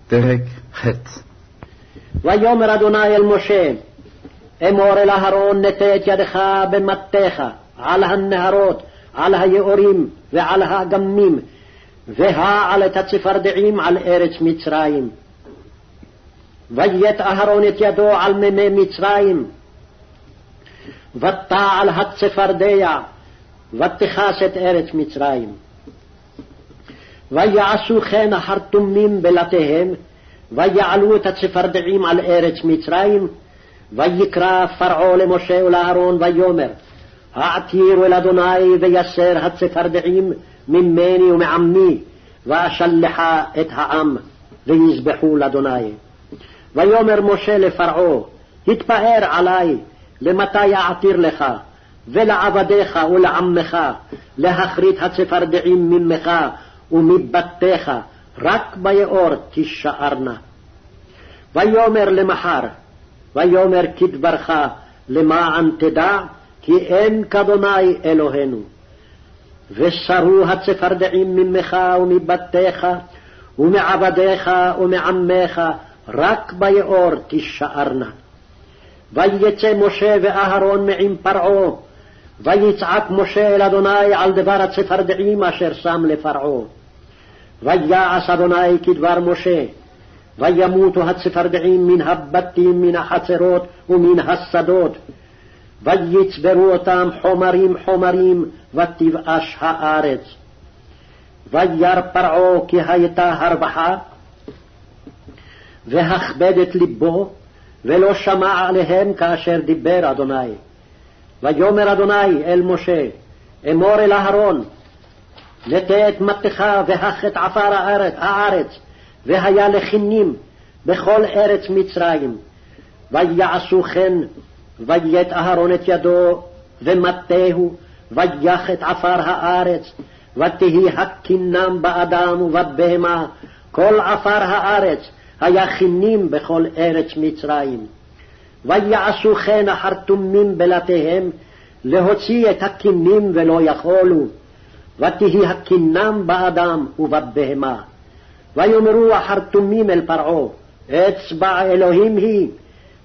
פרק ח'. ויאמר אדוני אל משה, אמור אל אהרון, נטה את ידך במטתך על הנהרות, על היאורים ועל האגמים, והעל את הצפרדעים על ארץ מצרים. ויית אהרון את ידו על מימי מצרים, ותעל הצפרדע, ותכס את ארץ מצרים. ויעשו כן החרטומים בלתיהם, ויעלו את הצפרדעים על ארץ מצרים. ויקרא פרעה למשה ולאהרון ויאמר, העתירו אל אדוני ויסר הצפרדעים ממני ומעמי, ואשלחה את העם ויזבחו לאדוני. ויאמר משה לפרעה, התפאר עלי, למתי אעתיר לך ולעבדיך ולעמך להכרית הצפרדעים ממך ומבתיך, רק ביאור תישארנה. ויאמר למחר, ויאמר כדברך, למען תדע כי אין כאדוני אלוהינו. וסרו הצפרדעים ממך ומבתיך ומעבדיך ומעמך, רק ביאור תישארנה. ויצא משה ואהרון מעם פרעה, ויצעק משה אל אדוני על דבר הצפרדעים אשר שם לפרעה. ויעש אדוני כדבר משה, וימותו הצפרדעים מן הבתים, מן החצרות ומן השדות, ויצברו אותם חומרים חומרים, ותבאש הארץ. וירא פרעה כי הייתה הרווחה, והכבד את ליבו, ולא שמע עליהם כאשר דיבר אדוני. ויאמר אדוני אל משה, אמור אל אהרון, נטה את מטתך והך את עפר הארץ, והיה לכינים בכל ארץ מצרים. ויעשו כן, ויית אהרון את ידו ומטהו, ויח את עפר הארץ, ותהי הכינם באדם ובבהמה, כל עפר הארץ היה כינים בכל ארץ מצרים. ויעשו כן החרטומים בלתיהם, להוציא את הכינים ולא יכולו, ותהי הכינם באדם ובבהמה. ויאמרו החרטומים אל פרעה, אצבע אלוהים היא,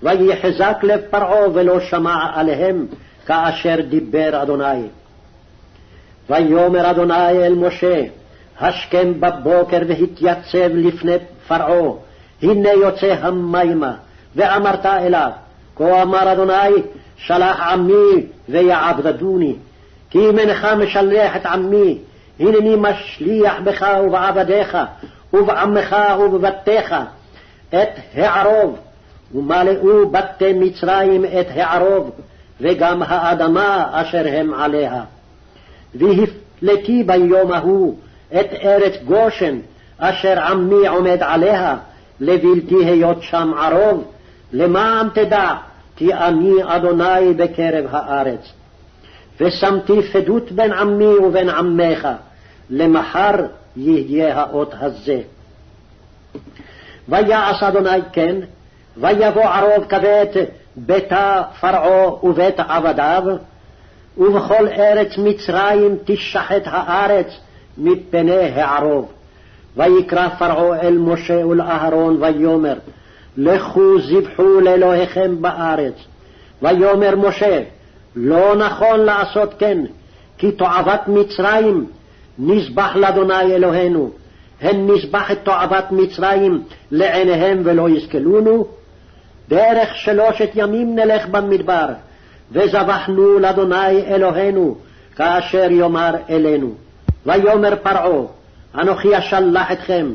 ויחזק לב פרעה ולא שמע עליהם כאשר דיבר אדוני. ויאמר אדוני אל משה, השכם בבוקר והתייצב לפני פרעה, הנה יוצא המימה, ואמרת אליו, כה אמר אדוני, שלח עמי ויעבדוני, כי אם אינך משלח את עמי, הנני משליח בך ובעבדיך ובעמך ובבתיך את הערוב, ומלאו בתי מצרים את הערוב, וגם האדמה אשר הם עליה. והפלתי ביום ההוא את ארץ גושן אשר עמי עומד עליה, לבלתי היות שם ערוב, למען תדע כי אני אדוני בקרב הארץ. ושמתי פדות בין עמי ובין עמך, למחר יהיה האות הזה. ויעש אדוני כן, ויבוא ערוב כבית ביתה פרעה ובית עבדיו, ובכל ארץ מצרים תשחט הארץ מפני הערוב. ויקרא פרעה אל משה ולאהרון ויאמר, לכו זבחו לאלוהיכם בארץ. ויאמר משה, לא נכון לעשות כן, כי תועבת מצרים נזבח לאדוני אלוהינו, הן נזבח את תועבת מצרים לעיניהם ולא יסכלונו. דרך 3 ימים נלך במדבר, וזבחנו לאדוני אלוהינו כאשר יאמר אלינו. ויאמר פרעה, אנוכי אשלח אתכם,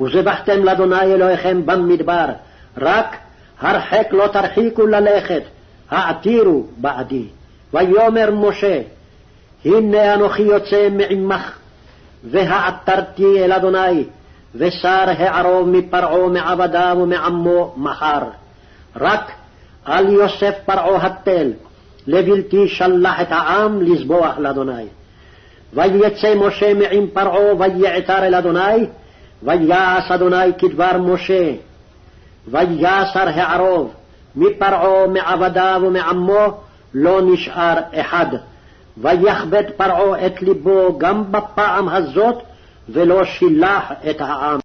וזבחתם לאדוני אלוהיכם במדבר, רק הרחק לא תרחיקו ללכת, העתירו בעדי. ויאמר משה, הנה אנוכי יוצא מעמך, והעתרתי אל אדוני, ושר הערוב מפרעה מעבדיו ומעמו מחר. רק על יוסף פרעה התל, לבלתי שלח את העם לזבוח לאדוני. ויצא משה מעם פרעה ויעתר אל אדוני, ויעש אדוני כדבר משה. ויסר הערוב מפרעה מעבדיו ומעמו, לא נשאר אחד. ויכבד פרעה את ליבו גם בפעם הזאת, ולא שילח את העם.